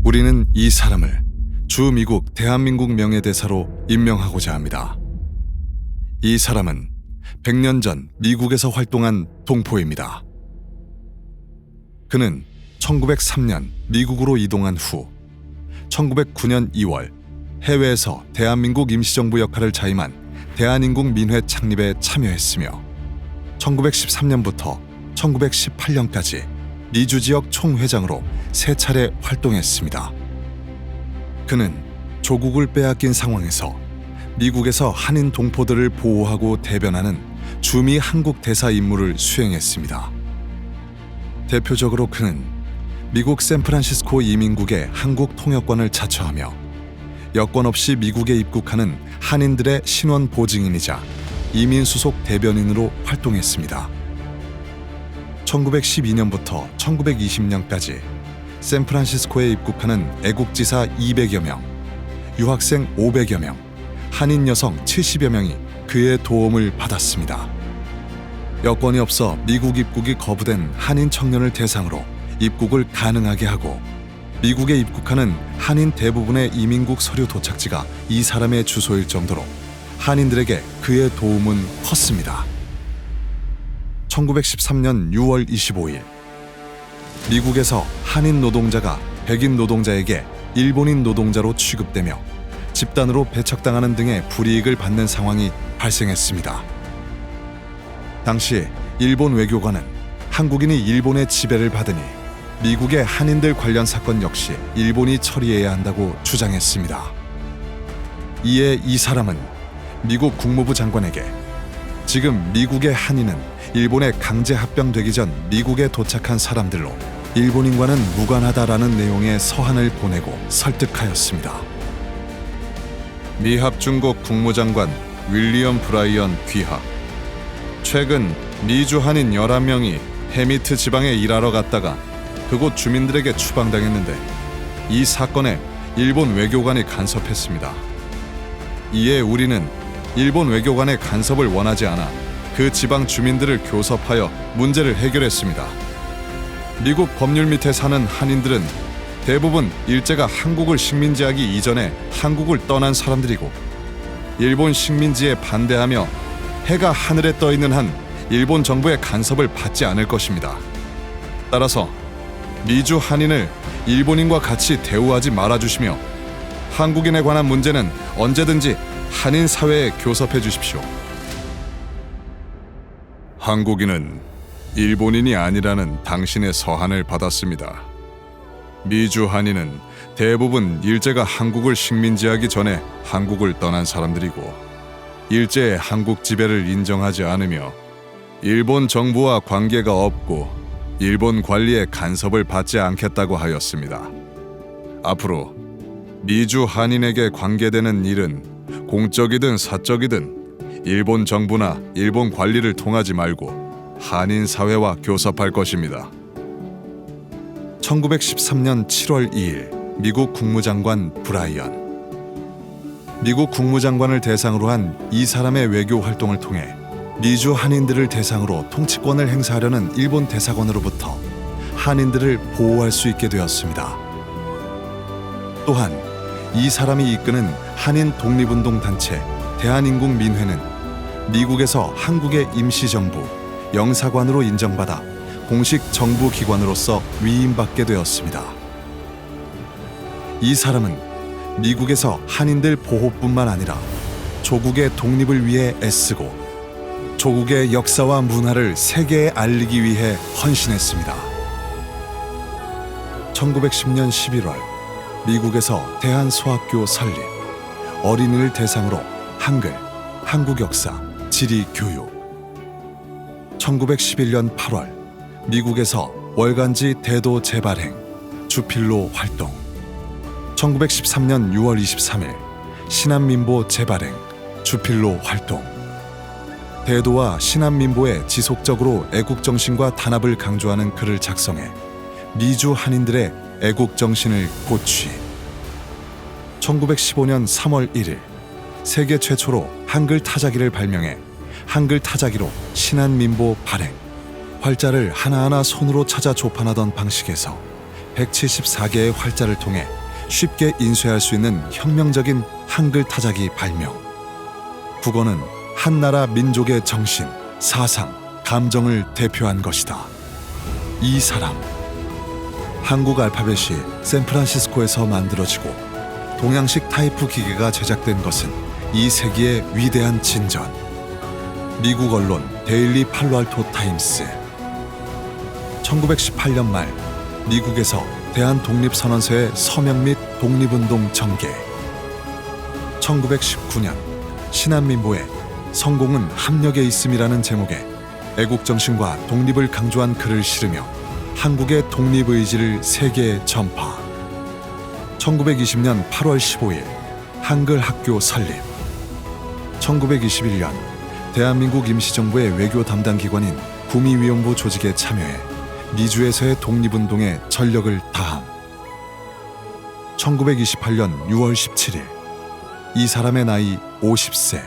우리는 이 사람을 주 미국 대한민국 명예대사로 임명하고자 합니다. 이 사람은 100년 전 미국에서 활동한 동포입니다. 그는 1903년 미국으로 이동한 후 1909년 2월 해외에서 대한민국 임시정부 역할을 자임한 대한인국민회 창립에 참여했으며 1913년부터 1918년까지 미주 지역 총회장으로 3차례 활동했습니다. 그는 조국을 빼앗긴 상황에서 미국에서 한인 동포들을 보호하고 대변하는 주미 한국 대사 임무를 수행했습니다. 대표적으로 그는 미국 샌프란시스코 이민국의 한국 통역관을 자처하며 여권 없이 미국에 입국하는 한인들의 신원 보증인이자 이민 수속 대변인으로 활동했습니다. 1912년부터 1920년까지 샌프란시스코에 입국하는 애국지사 200여 명, 유학생 500여 명, 한인 여성 70여 명이 그의 도움을 받았습니다. 여권이 없어 미국 입국이 거부된 한인 청년을 대상으로 입국을 가능하게 하고 미국에 입국하는 한인 대부분의 이민국 서류 도착지가 이 사람의 주소일 정도로 한인들에게 그의 도움은 컸습니다. 1913년 6월 25일 미국에서 한인 노동자가 백인 노동자에게 일본인 노동자로 취급되며 집단으로 배척당하는 등의 불이익을 받는 상황이 발생했습니다. 당시 일본 외교관은 한국인이 일본의 지배를 받으니 미국의 한인들 관련 사건 역시 일본이 처리해야 한다고 주장했습니다. 이에 이 사람은 미국 국무부 장관에게 지금 미국의 한인은 일본에 강제 합병되기 전 미국에 도착한 사람들로 일본인과는 무관하다라는 내용의 서한을 보내고 설득하였습니다. 미합중국 국무장관 윌리엄 브라이언 귀하. 최근 미주 한인 11명이 해미트 지방에 일하러 갔다가 그곳 주민들에게 추방당했는데 이 사건에 일본 외교관이 간섭했습니다. 이에 우리는 일본 외교관의 간섭을 원하지 않아 그 지방 주민들을 교섭하여 문제를 해결했습니다. 미국 법률 밑에 사는 한인들은 대부분 일제가 한국을 식민지하기 이전에 한국을 떠난 사람들이고 일본 식민지에 반대하며 해가 하늘에 떠 있는 한 일본 정부의 간섭을 받지 않을 것입니다. 따라서 미주 한인을 일본인과 같이 대우하지 말아주시며 한국인에 관한 문제는 언제든지 한인 사회에 교섭해 주십시오. 한국인은 일본인이 아니라는 당신의 서한을 받았습니다. 미주 한인은 대부분 일제가 한국을 식민지하기 전에 한국을 떠난 사람들이고 일제의 한국 지배를 인정하지 않으며 일본 정부와 관계가 없고 일본 관리의 간섭을 받지 않겠다고 하였습니다. 앞으로 미주 한인에게 관계되는 일은 공적이든 사적이든 일본 정부나 일본 관리를 통하지 말고 한인 사회와 교섭할 것입니다. 1913년 7월 2일 미국 국무장관 브라이언. 미국 국무장관을 대상으로 한 이 사람의 외교 활동을 통해 미주 한인들을 대상으로 통치권을 행사하려는 일본 대사관으로부터 한인들을 보호할 수 있게 되었습니다. 또한 이 사람이 이끄는 한인 독립운동 단체 대한인국민회는 미국에서 한국의 임시정부, 영사관으로 인정받아 공식 정부기관으로서 위임받게 되었습니다. 이 사람은 미국에서 한인들 보호뿐만 아니라 조국의 독립을 위해 애쓰고 조국의 역사와 문화를 세계에 알리기 위해 헌신했습니다. 1910년 11월 미국에서 대한소학교 설립, 어린이를 대상으로 한글, 한국 역사, 지리 교육. 1911년 8월 미국에서 월간지 대도 재발행, 주필로 활동. 1913년 6월 23일 신한민보 재발행, 주필로 활동. 대도와 신한민보에 지속적으로 애국정신과 단합을 강조하는 글을 작성해 미주 한인들의 애국정신을 고취. 1915년 3월 1일 세계 최초로 한글 타자기를 발명해 한글 타자기로 신한민보 발행. 활자를 하나하나 손으로 찾아 조판하던 방식에서 174개의 활자를 통해 쉽게 인쇄할 수 있는 혁명적인 한글 타자기 발명. 국어는 한 나라 민족의 정신, 사상, 감정을 대표한 것이다. 이 사람. 한국 알파벳이 샌프란시스코에서 만들어지고 동양식 타이프 기계가 제작된 것은 이 세기의 위대한 진전. 미국 언론 데일리 팔로알토 타임스. 1918년 말 미국에서 대한독립선언서의 서명 및 독립운동 전개. 1919년 신한민보에 성공은 합력에 있음이라는 제목의 애국정신과 독립을 강조한 글을 실으며 한국의 독립의지를 세계에 전파. 1920년 8월 15일 한글 학교 설립. 1921년 대한민국 임시정부의 외교 담당 기관인 구미위원부 조직에 참여해 미주에서의 독립운동에 전력을 다함. 1928년 6월 17일 이 사람의 나이 50세.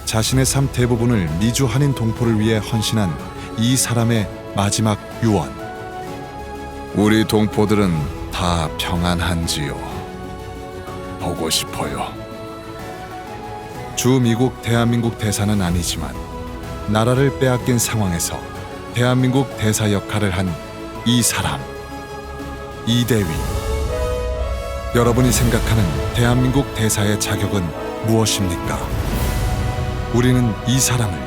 자신의 삶 대부분을 미주 한인 동포를 위해 헌신한 이 사람의 마지막 유언. 우리 동포들은 다 평안한지요? 보고 싶어요. 주 미국 대한민국 대사는 아니지만 나라를 빼앗긴 상황에서 대한민국 대사 역할을 한 이 사람, 이대휘. 여러분이 생각하는 대한민국 대사의 자격은 무엇입니까? 우리는 이 사람을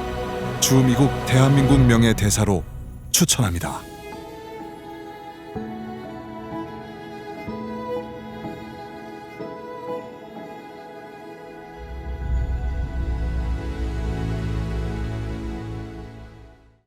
주 미국 대한민국 명예대사로 추천합니다.